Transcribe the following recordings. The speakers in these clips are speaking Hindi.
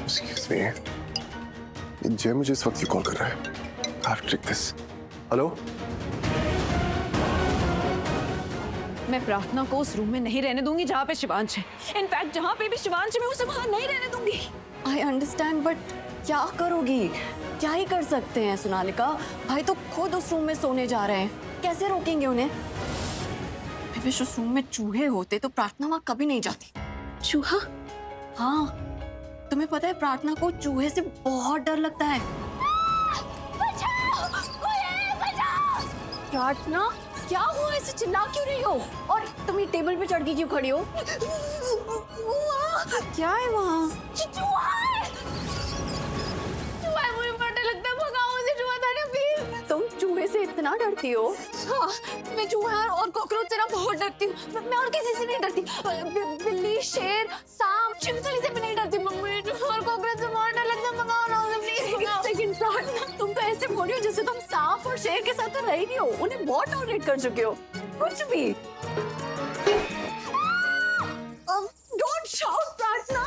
Excuse me. जय मुझे इस वक्त कॉल कर रहा है। I have to take this. Hello? मैं प्रार्थना को उस रूम में नहीं रहने दूंगी जहाँ पे शिवांश है। इनफैक्ट जहाँ पे भी शिवांश है मैं उसे वहाँ नहीं रहने दूंगी। आई अंडरस्टैंड बट क्या करोगी? क्या ही कर सकते हैं सोनालिका। भाई तो खुद उस रूम में सोने जा रहे हैं, कैसे रोकेंगे उन्हें? विश उस रूम में चूहे होते तो प्रार्थना वहाँ कभी नहीं जाती। चूहा? हाँ, तुम्हें पता है प्रार्थना को चूहे से बहुत डर लगता है। प्रार्थना क्या हुआ, ऐसे चिल्ला क्यों रही हो? और तुम ये टेबल पे चढ़ के क्यों खड़ी हो? क्या है वहाँ? तुम चूहे से इतना डरती हो? हाँ, मैं चूहा और कॉकरोच से ना बहुत डरती हूँ। मैं और किसी से नहीं डरती। बिल्ली, शेर, सांप, छिपकली से भी नहीं डरती। मम्मी और कॉकरोच से बहुत डर लगता है। भगाओ ना उन्हें प्लीज। एक इंसान, तुम तो ऐसे बोल रही हो जैसे तुम सांप और शेर के साथ तो रही नहीं हो, उन्हें बहुत टॉलरेट कर चुके हो। कुछ भी। डोंट शाउट प्रार्थना,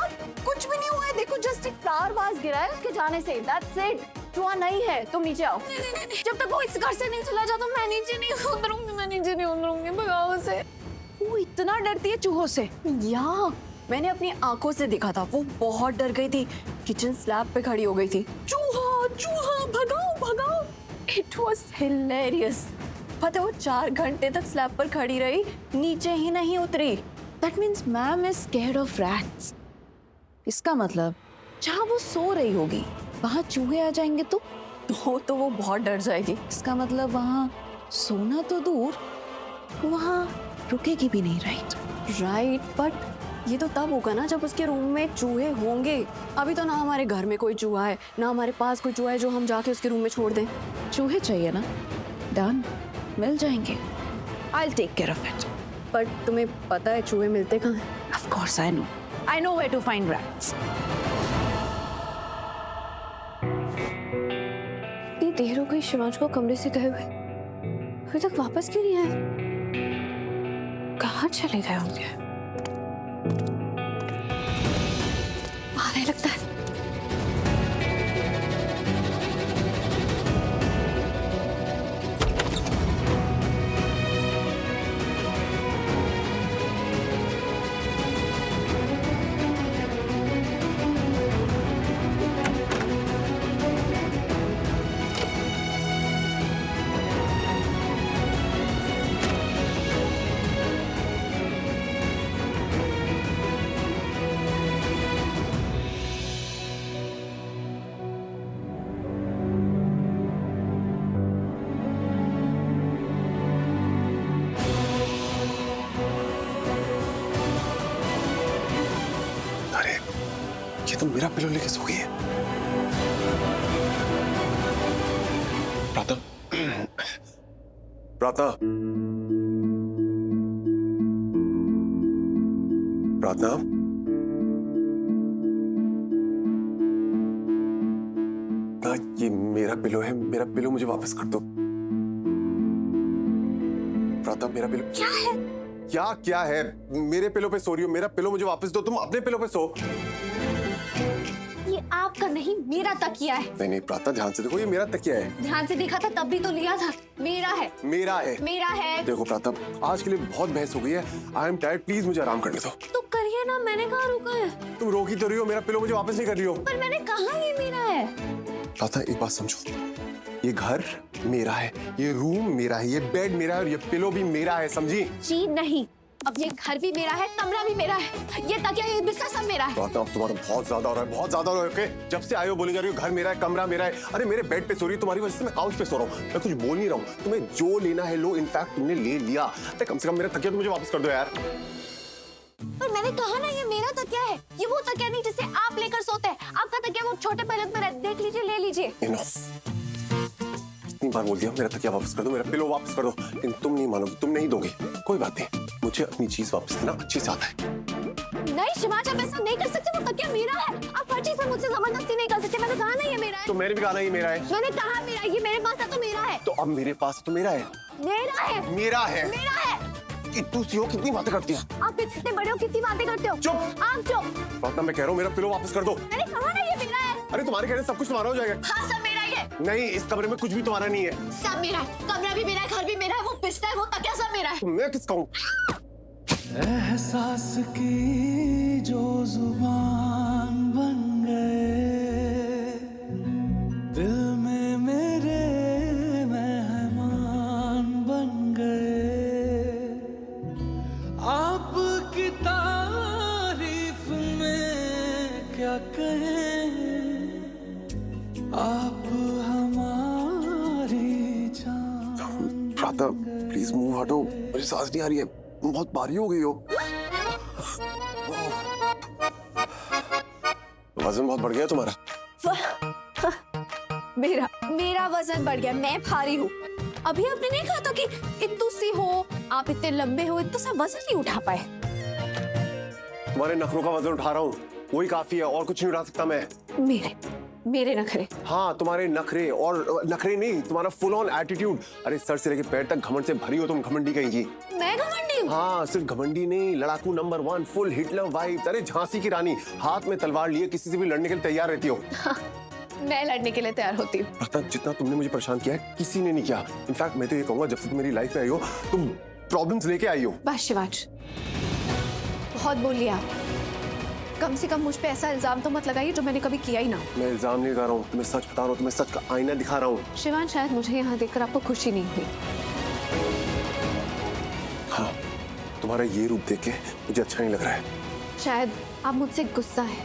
कुछ भी नहीं हुआ है। देखो जस्ट एक फ्लावर वाज गिरा है उसके जाने से, दैट्स इट। चूहा नहीं है, तुम नीचे आओ। नहीं, जब तक वो इस घर से नहीं चला जाता मैं नीचे नहीं उतरूंगी। मैं नीचे नहीं उतरूंगी। भगाओ उसे। वो इतना डरती है चूहों से? या मैंने अपनी आंखों से देखा था, वो बहुत डर गई थी। किचन स्लैब पे खड़ी हो गई थी। चूहा चूहा भगाओ भगाओ। It was hilarious. पता है वो 4 घंटे तक स्लैब पर खड़ी रही, नीचे ही नहीं उतरी। That means ma'am is scared of rats. इसका मतलब जहाँ वो सो रही होगी वहाँ चूहे आ जाएंगे तो वो बहुत डर जाएगी। इसका मतलब वहाँ सोना तो दूर, वहाँ रुकेगी भी नहीं। राइट, बट ये तो तब होगा ना जब उसके रूम में चूहे होंगे। अभी तो ना हमारे घर में कोई चूहा है, ना हमारे पास कोई चूहा है जो हम जाके उसके रूम में छोड़ दें। चूहे चाहिए ना? डन, मिल जाएंगे। I'll take care of it. But तुम्हें पता है चूहे मिलते कहाँ हैं? Of course I know. I know where to find rats. इतनी देर हो गई शिवांश को कमरे से गए हुए, अभी तक वापस क्यों नहीं आए? कहाँ चले गए होंगे? आने लगता है। ये तो मेरा पिलो लेके सो गई है। प्रार्थना, प्रार्थना, प्रार्थना, ये मेरा पिलो है, मेरा पिलो मुझे वापस कर दो। प्रार्थना, मेरा पिलो क्या है? क्या है? मेरे पिलो पे सो रही हो, मेरा पिलो मुझे वापस दो। तुम अपने पिलो पे सो। ये आपका नहीं, मेरा तकिया है। नहीं प्रार्थना, ध्यान से देखो, ये मेरा तकिया है। ध्यान से देखा था तब भी तो लिया था। मेरा है। मेरा है। मेरा है। देखो प्रार्थना, आज के लिए बहुत बहस हो गई है। आई एम टायर्ड, प्लीज मुझे आराम करने दो। तो करिए ना, मैंने कहाँ रुका है? तुम रोक ही तो रही हो, मेरा पिलो मुझे वापस नहीं कर रही हो। पर मैंने कहा ये मेरा है। प्रार्थना, एक बात समझो, ये घर मेरा है, ये रूम मेरा है, ये बेड मेरा है और ये पिलो भी मेरा है, समझी? जी नहीं, अब ये घर भी मेरा है, कमरा भी मेरा है, ये तकिया, ये बिस्तर सब मेरा है। प्रार्थना, अब तुम्हारा बहुत ज्यादा हो रहा है, बहुत ज्यादा हो रहा है। ओके, जब से आए हो बोली जा रही हो घर मेरा है, कमरा मेरा है। अरे मेरे बेड पे सो रही हो, तुम्हारी वजह से मैं काउच पे सो रहा हूँ। मैं कुछ बोल नहीं रहा हूँ। तुम्हें जो लेना है लो, इनफैक्ट तुमने ले लिया। अरे कम से कम मेरा तकिया तो मुझे वापस कर दो यार। पर मैंने कहा ना ये मेरा तकिया है, ये वो तकिया नहीं जिसे आप लेकर सोते हैं। आपका तकिया वो छोटे पलंग पर है, देख लीजिए, ले लीजिए। इतनी बार बोल दिया, मेरा तकिया वापस कर दो, मेरा पिलो वापस कर दो, लेकिन तुम नहीं मानोगे, तुम नहीं दोगे। कोई बात नहीं, मुझे अपनी चीज वापस देना अच्छे से आता है। नहीं शिवांश, आप ऐसा नहीं कर सकते, वो तकिया मेरा है। आप हर चीज पर मुझसे जबरदस्ती नहीं कर सकते। मैंने कहा ना ये मेरा है। तो मैंने भी कहा ना ये मेरा है। मैंने कहा मेरा, ये मेरे पास है तो मेरा है। तो अब मेरे पास तो मेरा है। मेरा है। मेरा है। मेरा है। कितनी सी हो, कितनी बातें करती है। आप इतने बड़े हो, कितनी बातें करते हो। चुप। आप चुप। प्रार्थना, मैं कह रहा हूँ मेरा पिलो वापस कर दो। मैंने कहा ना ये मेरा है। अरे तुम्हारे कहने से सब कुछ तुम्हारा हो जाएगा। हाँ सब मेरा ही है। नहीं, इस कमरे में कुछ भी तुम्हारा नहीं है। सब मेरा है, कमरा भी मेरा है, घर भी मेरा है, वो बिस्तर, वो तकिया सब मेरा है। मैं किसका हूँ? एहसास की जो जुबान बन गए, दिल में मेरे मेहमान बन गए, आपकी तारीफ में क्या कहें, आप हमारी जान। प्रार्थना, प्लीज मूव हटो, मुझे सांस नहीं आ रही है, बहुत भारी हो गई हो। वजन बहुत बढ़ गया तुम्हारा। मेरा वजन बढ़ गया, मैं भारी हूँ। अभी आपने नहीं कहा था कि इतनी सी हो, आप इतने लंबे हो, इतना सा वजन नहीं उठा पाए। तुम्हारे नखरों का वजन उठा रहा हूँ, वही काफी है, और कुछ नहीं उठा सकता मैं। मेरे नखरे। हाँ, तुम्हारे नखरे, और नखरे नहीं, तुम्हारा फुल ऑन एटीट्यूड। अरे सर से लेके पैर तक घमंड से भरी हो तुम, घमंडी कहेंगी। मैं घमंडी हूँ? हाँ, सिर्फ घमंडी नहीं, लड़ाकू नंबर 1, फुल हिटलर वाइब्स। अरे झांसी की रानी, हाथ में तलवार लिए किसी से भी लड़ने के लिए तैयार रहती हो। मैं लड़ने के लिए तैयार होती हूँ। पता, जितना तुमने मुझे परेशान किया है किसी ने नहीं किया। इनफैक्ट मैं तो ये कहूंगा, जब से तुम मेरी लाइफ में आई हो तुम प्रॉब्लम्स लेके आई हो। बस शिवांश, बहुत बोल लिया आप। कम से कम मुझ पे ऐसा इल्जाम तो मत लगाइए जो मैंने कभी किया ही ना। मैं इल्जाम नहीं लगा रहा हूँ, तुम्हें सच बता रहा हूँ, तुम्हें सच का आईना दिखा रहा हूँ। शिवांश, शायद मुझे यहाँ देखकर आपको खुशी नहीं हुई। हाँ, तुम्हारा ये रूप देख के मुझे अच्छा नहीं लग रहा है। शायद आप मुझसे गुस्सा है,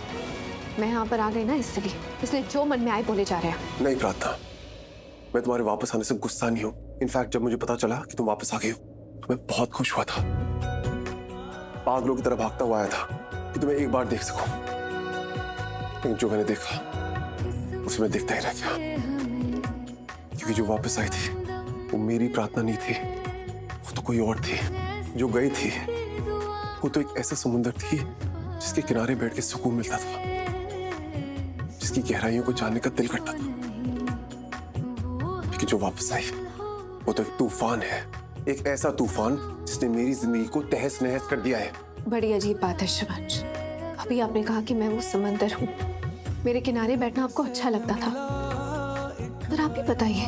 मैं यहाँ पर आ गई ना इसलिए जो मन में आए बोले जा रहे हैं। नहीं प्रार्थना, मैं तुम्हारे वापस आने से गुस्सा नहीं हूँ। इनफैक्ट जब मुझे पता चला कि तुम वापस आ गई हो तो मैं बहुत खुश हुआ था। पागलों की तरह भागता हुआ आया था कि तुम्हें एक बार देख सकूं, लेकिन जो मैंने देखा उसे मैं देखता ही रह गया। क्योंकि जो वापस आई थी वो मेरी प्रार्थना नहीं थी, वो तो कोई और थी। जो गई थी वो तो एक ऐसा समुंदर थी जिसके किनारे बैठ के सुकून मिलता था, जिसकी गहराइयों को जानने का दिल करता था। लेकिन जो वापस आई वो तो एक तूफान है, एक ऐसा तूफान जिसने मेरी जिंदगी को तहस नहस कर दिया है। बड़ी अजीब बात है शिवांश, अभी आपने कहा कि मैं वो समंदर हूँ, मेरे किनारे बैठना आपको अच्छा लगता था। पर आप ही बताइए,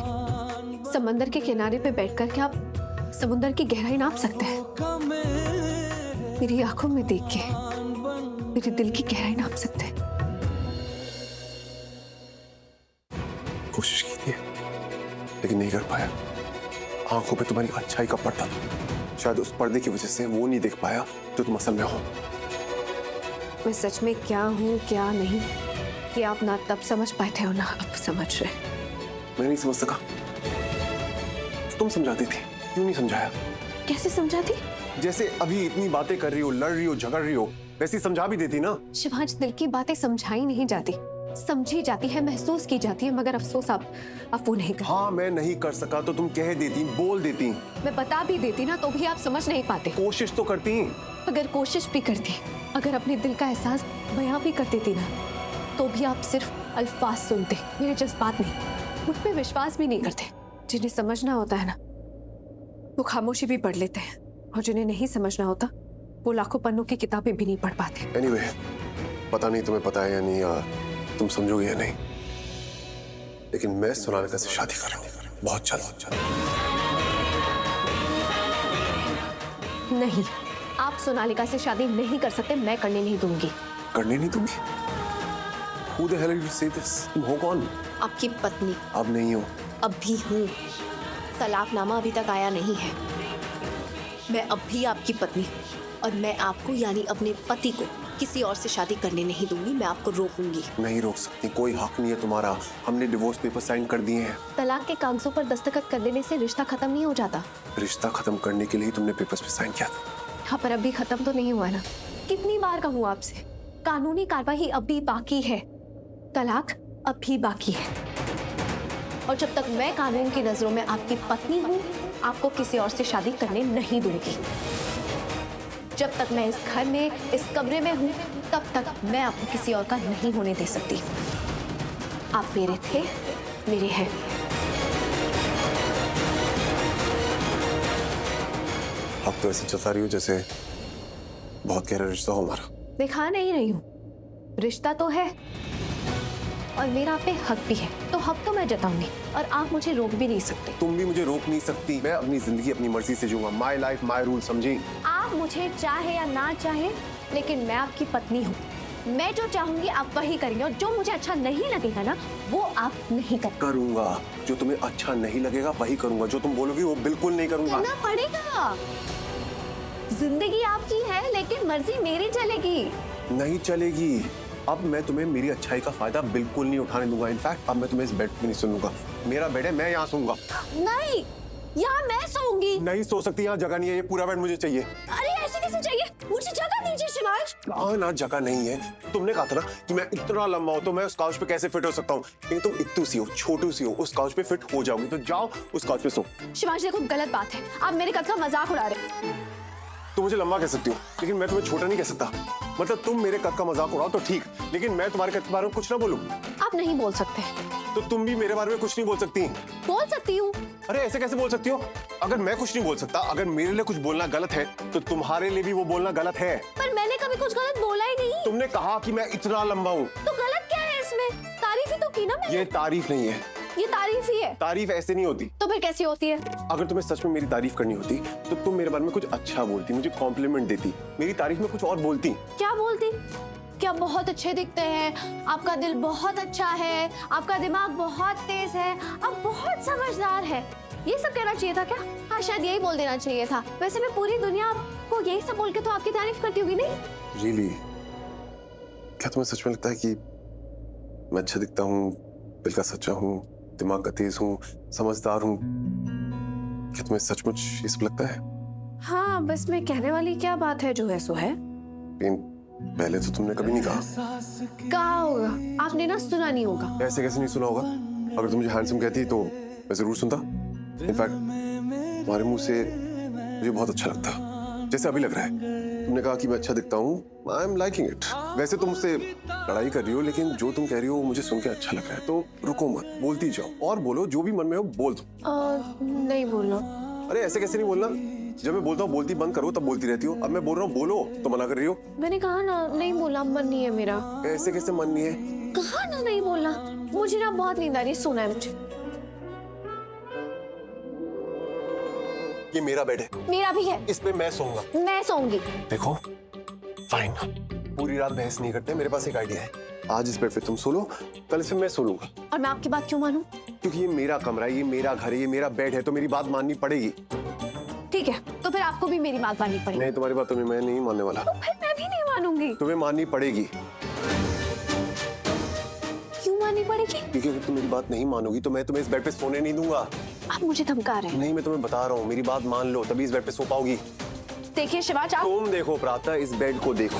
समंदर के किनारे पे बैठकर क्या आप समुंदर की गहराई नाप सकते हैं? मेरी आंखों में देख के मेरे दिल की गहराई नाप सकते हैं? कोशिश की थी लेकिन नहीं कर पाया। आंखों पे तुम्हारी अच्छाई का पर्दा था, शायद उस पर्दे की वजह से वो नहीं देख पाया जो तुम असल में हो। मैं सच में क्या हूँ क्या नहीं, कि आप ना तब समझ पाए थे और ना अब समझ रहे। मैं नहीं समझ सका, तुम समझाती थी, क्यों नहीं समझाया? कैसे समझाती? जैसे अभी इतनी बातें कर रही हो, लड़ रही हो, झगड़ रही हो, वैसे ही समझा भी देती ना। शिवांश, दिल की बातें समझाई नहीं जाती, समझी जाती है, महसूस की जाती है, मगर अफसोस आप वो नहीं कर। हाँ, मैं नहीं कर सका तो तुम कह देती, बोल देती। मैं बता भी देती ना तो भी आप समझ नहीं पाते। कोशिश तो करती। अगर कोशिश भी करती, अगर अपने दिल का एहसास बयां भी कर देती ना, तो भी आप सिर्फ अल्फाज सुनते, मेरे जज्बात नहीं, मुझ पे विश्वास भी नहीं करते। जिन्हें समझना होता है ना वो खामोशी भी पढ़ लेते हैं, और जिन्हें नहीं समझना होता वो लाखों पन्नों की किताबें भी नहीं पढ़ पाते। Anyway, पता नहीं तुम्हें पता है या नहीं, या तुम समझोगे या नहीं, लेकिन मैं सोनालिका से शादी कर रहा हूँ, बहुत जल्द। नहीं, आप सोनालिका से शादी नहीं कर सकते, मैं करने नहीं दूंगी। करने नहीं दूंगी? Who the hell are you say this? तुम हो कौन? आपकी पत्नी। अब नहीं हो। अब भी हूँ, तलाकनामा अभी तक आया नहीं है। मैं अब भी आपकी पत्नी हूँ, और मैं आपको यानी अपने पति को किसी और से शादी करने नहीं दूंगी। मैं आपको रोकूंगी। नहीं रोक सकती, कोई हक नहीं है तुम्हारा। हमने डिवोर्स पेपर साइन कर दिए हैं। तलाक के कागजों पर दस्तखत कर देने से रिश्ता खत्म नहीं हो जाता। रिश्ता खत्म करने के लिए तुमने पेपर्स पे साइन किया था। हाँ, पर अभी खत्म तो नहीं हुआ ना। कितनी बार कहूँ आपसे, कानूनी कार्रवाई अभी बाकी है, तलाक अब भी बाकी है। और जब तक मैं कानून की नजरों में आपकी पत्नी हूँ, आपको किसी और से शादी करने नहीं दूंगी। जब तक मैं इस घर में, इस कमरे में हूँ, तब तक मैं आपको किसी और का नहीं होने दे सकती। आप मेरे थे, मेरे हैं। अब तो ऐसे चलता रही हो जैसे बहुत गहरा रिश्ता हो हमारा। दिखा नहीं रही हूँ, रिश्ता तो है और मेरा आप पे हक भी है, तो हक तो मैं जताऊंगी और आप मुझे रोक भी नहीं सकते। तुम भी मुझे रोक नहीं सकती। मैं अपनी जिंदगी अपनी मर्जी से जीऊंगा। माई लाइफ माई रूल, समझी? आप मुझे चाहे या ना चाहे, लेकिन मैं आपकी पत्नी हूँ। मैं जो चाहूंगी आप वही करेंगे और जो मुझे अच्छा नहीं लगेगा ना वो आप नहीं करेंगे। करूंगा जो तुम्हें अच्छा नहीं लगेगा वही करूंगा, जो तुम बोलोगी वो बिल्कुल नहीं करूंगा। करना पड़ेगा। जिंदगी आपकी है लेकिन मर्जी मेरी चलेगी। नहीं चलेगी। अब मैं तुम्हें मेरी अच्छाई का फायदा बिल्कुल नहीं उठाने दूंगा। इनफैक्ट अब मैं तुम्हें इस बेड पे नहीं सुनूंगा। मेरा बेड है, मैं यहाँ सोऊंगा। नहीं, यहाँ मैं सोऊंगी। नहीं सो सकती, यहाँ जगह नहीं है। ये पूरा बेड मुझे चाहिए। अरे ऐसे कैसे चाहिए? मुझे जगह दीजिए शिवांश। ना जगह नहीं है। तुमने कहा था ना कि मैं इतना लंबा हूं तो मैं उस काउच पे कैसे फिट हो सकता हूँ। लेकिन तुम इतनी सी हो, छोटू सी हो, उस काउच पे फिट हो जाओगी। तो जाओ उस काउच पे सो। शिवांश देखो गलत बात है, आप मेरे कद का मजाक उड़ा रहे। तुम मुझे लंबा कह सकती हो लेकिन मैं तुम्हें छोटा नहीं कह सकता। मतलब तुम मेरे कद का मजाक उड़ाओ तो ठीक, लेकिन मैं तुम्हारे कद के बारे में कुछ ना बोलूं। आप नहीं बोल सकते। तो तुम भी मेरे बारे में कुछ नहीं बोल सकती। बोल सकती हूँ। अरे ऐसे कैसे बोल सकती हो? अगर मैं कुछ नहीं बोल सकता, अगर मेरे लिए कुछ बोलना गलत है तो तुम्हारे लिए भी वो बोलना गलत है। पर मैंने कभी कुछ गलत बोला ही नहीं। तुमने कहा कि मैं इतना लंबा हूँ। तो गलत क्या है इसमें? तारीफ ही तो की ना मैंने। ये तारीफ नहीं है। ये तारीफ ही है। तारीफ ऐसे नहीं होती। तो फिर कैसी होती है? अगर तुम्हें सच में मेरी तारीफ करनी होती तो तुम मेरे बारे में कुछ अच्छा बोलती, मुझे कॉम्प्लीमेंट देती, मेरी तारीफ में कुछ और बोलती। क्या बोलती? क्या बहुत अच्छे दिखते हैं, आपका दिल बहुत अच्छा है, आपका दिमाग बहुत तेज है, आप बहुत समझदार है, ये सब कहना चाहिए था क्या? हाँ शायद यही बोल देना चाहिए था। वैसे मैं पूरी दुनिया आपको यही सब बोल के तो आपकी तारीफ करती होगी नहीं? रियली? क्या तुम्हें सच में लगता है कि मैं अच्छा दिखता हूँ, दिल का सच्चा हूँ, दिमाग का तेज हूँ, समझदार हूँ? क्या तुम्हें सचमुच ये सब लगता है? हाँ बस मैं कहने वाली क्या बात है, जो है सो है। लेकिन पहले तो तुमने कभी नहीं कहा होगा, आपने ना सुना नहीं होगा। ऐसे कैसे नहीं सुना होगा? अगर तुम मुझे हैंडसम कहती तो मैं जरूर सुनता। इनफैक्ट तुम्हारे मुंह से मुझे बहुत अच्छा लगता, जैसे अभी लग रहा है। तुमने कहा कि मैं अच्छा दिखता हूँ, आई एम लाइकिंग इट। वैसे तुम मुझसे लड़ाई कर रही हो लेकिन जो तुम कह रही हो मुझे सुन के अच्छा लग रहा है। तो रुको मत, बोलती जाओ और बोलो, जो भी मन में हो बोल दो। नहीं बोलना। अरे ऐसे कैसे नहीं बोलना? जब मैं बोलता हूँ बोलती बंद करो तब बोलती रहती हो। अब मैं बोल रहा हूँ बोलो तो मना कर रही हो। मैंने कहा ना नहीं बोला, मन नहीं है मेरा। ऐसे कैसे मन नहीं है? कहा ना नहीं बोलना। मुझे ना बहुत नींद आ रही है, सोना है मुझे। ये मेरा बेड है। मेरा भी है। इस पे मैं सोऊंगा। मैं सोऊंगी। देखो फाइन, पूरी रात बहस नहीं करते। मेरे पास एक आइडिया है। आज इस बेड पे तुम सो लो, कल इस पे मैं सो लूंगा। और मैं आपकी बात क्यों मानूं? क्योंकि ये मेरा कमरा है, ये मेरा घर है, ये मेरा बेड है, तो मेरी बात माननी पड़ेगी। ठीक है, तो फिर आपको भी मेरी बात माननी पड़ेगी। नहीं, तुम्हारी बात तुम्हें मैं नहीं मानने वाला। तो फिर मैं भी नहीं मानूंगी। तुम्हें माननी पड़ेगी। क्यों माननी पड़ेगी? क्योंकि अगर तुम मेरी बात नहीं मानोगी तो मैं तुम्हें इस बेड पे सोने नहीं दूंगा। आप मुझे धमका रहे हैं। नहीं, मैं तुम्हें बता रहा हूँ, मेरी बात मान लो तभी इस बेड पे सो पाओगी। देखिए शिवांश, आप तुम देखो प्रातः, इस बेड को देखो।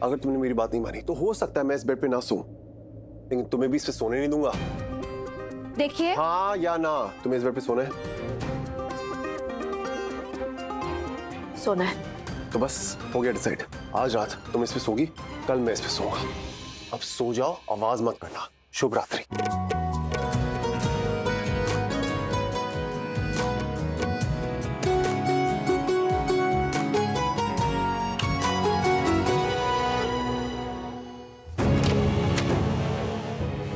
अगर तुमने मेरी बात नहीं मानी तो हो सकता है मैं इस बेड पे ना सोऊं, लेकिन तुम्हें भी इस पे सोने नहीं दूंगा। देखिए। हाँ या ना? तुम्हें इस बेड पे सोना है? सोना है। तो बस हो गया डिसाइड। आज रात तुम इस पे सोगी, कल मैं इस पे सोऊंगा। अब सो जाओ, आवाज मत करना। शुभ रात्रि।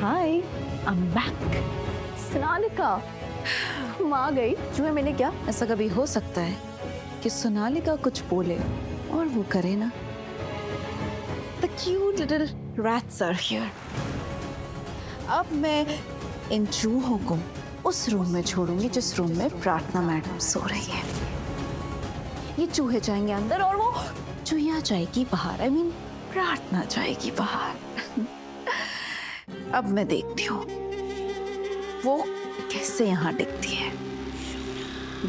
हाय, आई एम बैक। सोनालिका, हम आ गई। जो है मैंने क्या? ऐसा कभी हो सकता है कि सोनालिका कुछ बोले और वो करे ना? The cute little rats are here. अब मैं इन चूहों को उस रूम में छोड़ूंगी जिस रूम में प्रार्थना मैडम सो रही है। ये चूहे जाएंगे अंदर और वो चूहिया जाएगी बाहर। I mean, प्रार्थना जाएगी बाहर। अब मैं देखती हूँ वो कैसे यहाँ टिकती है।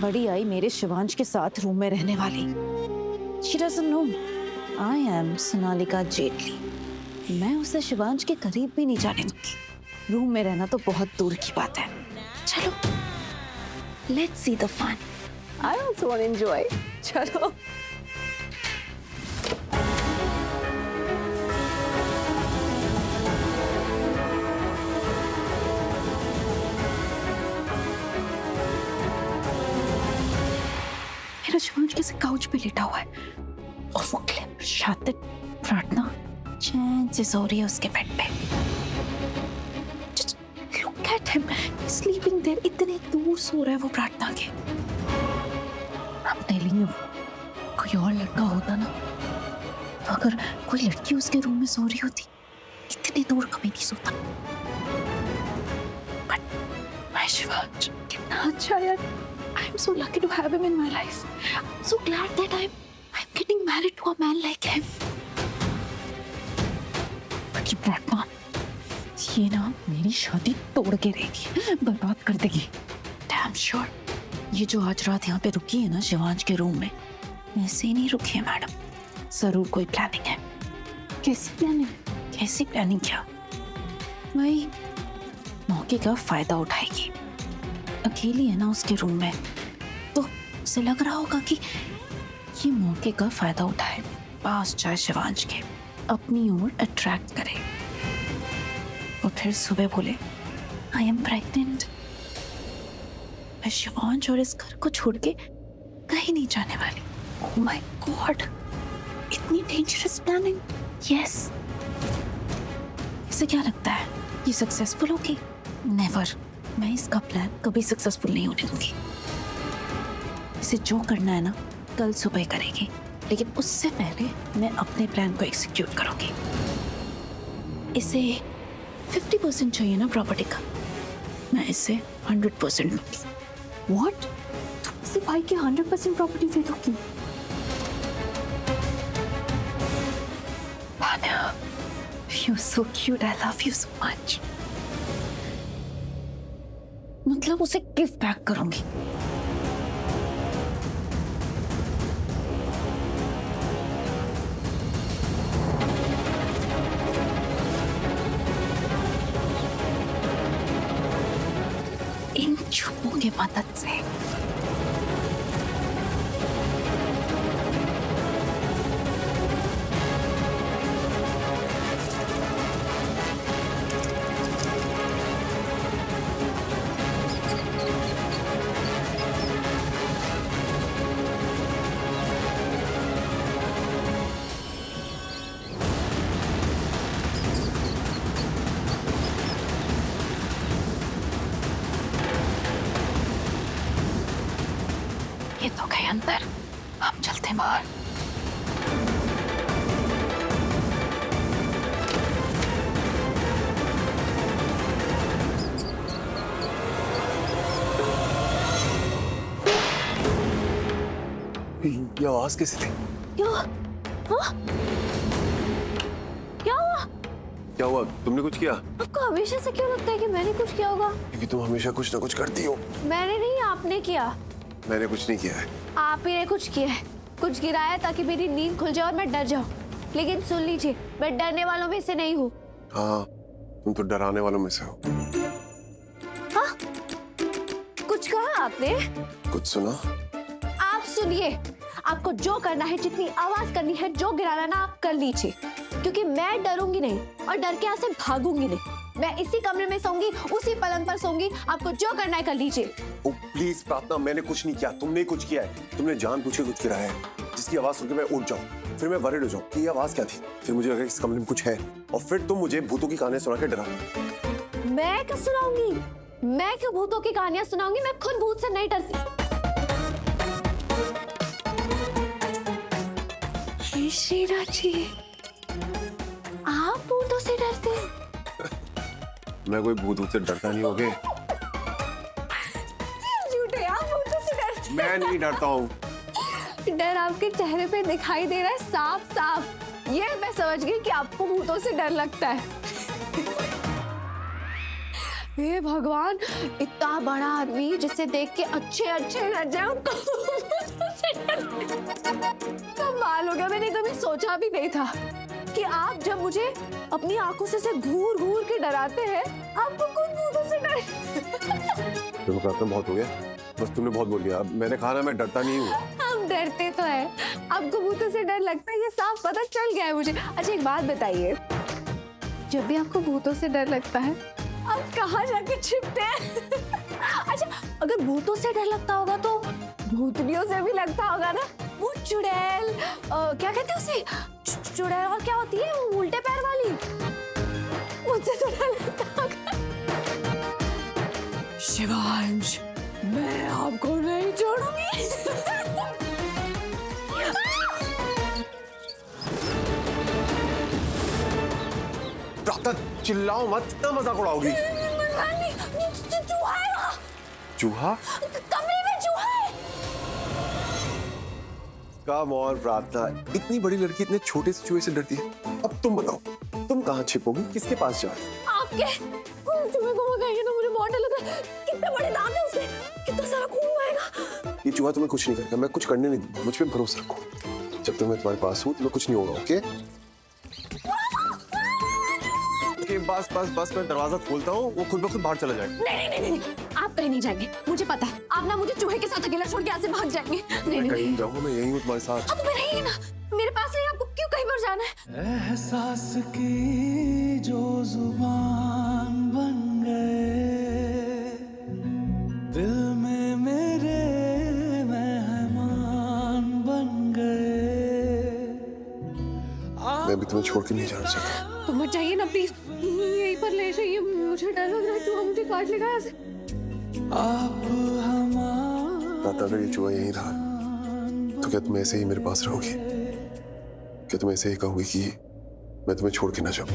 बड़ी आई मेरे शिवांश के साथ रूम में रहने वाली। She doesn't know I am Sonalika Jaitley. मैं उसे शिवांश के करीब भी नहीं जाने दूंगी। रूम में रहना तो बहुत दूर की बात है। चलो, let's see the fun. I also want to enjoy. चलो। मेरा शिवांश कैसे काउच पे लेटा हुआ है और वो क्लिप शातिर प्रार्थना चैन से सो रही है उसके बेड पे। Just look at him, he's sleeping there, इतने दूर सो रहा है वो प्रार्थना के। I'm telling you, कोई और लड़का होता ना, तो अगर कोई लड़की उसके रूम में सो रही होती, इतनी दूर कभी नहीं सोता। But my शिवांश कितना अच्छा है। I'm so lucky to have him in my life. I'm so glad that I'm getting married to a man like him. But ये प्रार्थना, ये ना मेरी शादी तोड़ के रहेगी, बर्बाद कर देगी। Damn sure. ये जो आज रात यहाँ पे रुकी है ना शिवांश के रूम में, ऐसे ही नहीं रुकी है मैडम। जरूर कोई प्लानिंग है। कैसी प्लानिंग? कैसी प्लानिंग क्या? वही मौके का फायदा उठाएगी। अकेली है ना उसके रूम में, तो उसे लग रहा होगा कि ये मौके का फायदा उठाए, पास जाए शिवांश के, अपनी ओर अट्रैक्ट करे और फिर सुबह बोले आई एम प्रेग्नेंट। मैं शिवांश और इस घर को छोड़ के कहीं नहीं जाने वाली। ओह माय गॉड, इतनी डेंजरस प्लानिंग। यस, इसे क्या लगता है ये सक्सेसफुल होगी? नेवर। मैं इसका प्लान कभी सक्सेसफुल नहीं होने दूंगी। इसे जो करना है ना कल सुबह करेगी, लेकिन उससे पहले मैं अपने प्लान को एग्जीक्यूट करूंगी। इसे 50% चाहिए ना प्रॉपर्टी का, मैं इसे 100% दूंगी। व्हाट? तुम इसे भाई की 100% प्रॉपर्टी दे दोगी? भान्या, you're so cute, I love you so much. मतलब उसे गिफ्ट बैक करूंगी। इन चुप्पों की मदद से। ये तो गए अंदर, हम चलते हैं बाहर। ये आवाज कैसी थी? क्या? हाँ? क्या हुआ? क्या हुआ? तुमने कुछ किया? आपको हमेशा से क्यों लगता है कि मैंने कुछ किया होगा? क्योंकि तुम हमेशा कुछ ना कुछ करती हो। मैंने नहीं, आपने किया। मैंने कुछ नहीं किया है। आप ही ने कुछ किया है, कुछ गिराया ताकि मेरी नींद खुल जाए और मैं डर जाऊं। लेकिन सुन लीजिए, मैं डरने वालों में से नहीं हूँ। हाँ, तुम तो डराने वालों में से हो। हाँ? कुछ कहा आपने? कुछ सुना? आप सुनिए, आपको जो करना है, जितनी आवाज करनी है, जो गिराना ना आप कर लीजिए, क्योंकि मैं डरूंगी नहीं और डर के यहाँ से भागूंगी नहीं। मैं इसी कमरे में सोऊंगी, उसी पलंग पर सोऊंगी। आपको जो करना है कर लीजिए। ओ प्लीज प्रार्थना, मैंने कुछ नहीं किया, तुमने कुछ किया है। तुमने जानबूझ के कुछ गिराया है, जिसकी आवाज सुन के मैं उठ जाऊं, फिर मैं वरीड हो जाऊं कि ये आवाज क्या थी, फिर मुझे लगा इस कमरे में कुछ है, और फिर तुम मुझे भूतों की कहानियां सुना के डरा। मैं क्यों सुनाऊंगी? मैं क्यों भूतों की कहानियां सुनाऊंगी? मैं खुद भूत से नहीं डरती। श्रीरा जी, आप भूतों से डरते हैं? मैं कोई भूत से डरता नहीं होगे। झूठे, आप भूतों से डरते हैं। मैं नहीं डरता हूँ। डर आपके चेहरे पे दिखाई दे रहा है साफ साफ। ये मैं समझ गई कि आपको भूतों से डर लगता है। हे भगवान, इतना बड़ा आदमी जिसे देख के अच्छे अच्छे लग जाए, उनको भूतों से डर कमाल हो गया। मैंने कभी सोचा भी नहीं था कि आप जब मुझे अपनी आंखों से घूर घूर के डराते हैं, आपको खुद भूतों से डर। तुम कहते बहुत हो गया, बस तुमने बहुत बोल दिया। मैंने कहा ना मैं डरता नहीं हूँ। हम डरते तो है, आपको भूतों से डर लगता है, ये साफ पता चल गया है मुझे। अच्छा एक बात बताइए, जब भी आपको भूतों से डर लगता है, आप कहाँ जाके छिपते हैं? अच्छा, अगर भूतों से डर लगता होगा तो भूतनियों से भी लगता होगा ना। वो चुड़ैल क्या कहते हैं उसे? चुड़ैल और क्या होती है वो उल्टे पैर वाली? मुझसे तो डर लगता होगा। शिवांश, मैं आपको नहीं छोड़ूंगी। प्राप्ता चिल्लाओ मत, इतना मजाक उड़ाओगी। चूहा है वहाँ। चूहा? कमरे में चूहा है। कम ऑन प्राप्ता, इतनी बड़ी लड़की इतने छोटे से चूहे से डरती है। अब तुम बताओ, तुम कहाँ छिपोगी, किसके पास जाओ? आपके चूहे को मगाइए ना, मुझे बहुत डर लग रहा है। कितने बड़े दांत हैं उसके, कितना सारा खून बहेगा। ये चूहा तुम्हें कुछ नहीं करेगा, मैं कुछ करने नहीं दूंगा, मुझ पे भरोसा रखो। जब तक मैं तुम्हारे पास हूँ तुम्हें कुछ नहीं होगा, ओके? बस बस बस, मैं दरवाजा खोलता हूँ, वो खुद ब खुद बाहर चला जाएगा। नहीं नहीं नहीं, आप कहीं नहीं जाएंगे, मुझे पता है। आप ना मुझे चूहे के साथ अकेला छोड़ के यहाँ से भाग जाएंगे। नहीं नहीं कहीं जाऊंगा, मैं यहीं हूँ तुम्हारे साथ। अब रहिए ना, मेरे पास रहिए। आपको क्यों कहीं पर जाना है? एहसास की जो जुबान बन गए, दिल में मेरे मेहमान बन गए। मैं भी तुम्हें छोड़ के नहीं जाना चाहता। तो मत जाइए ना प्लीज, यहीं पर ले जाइए। मुझे डर लग रहा है, चूहा मुझे काट लेगा ऐसे। आप प्राप्ता, अगर ये चूहा यहीं रहा तो क्या तुम ऐसे ही मेरे पास रहोगी? क्या तुम ऐसे ही कहोगी कि मैं तुम्हें छोड़ के ना जाऊं?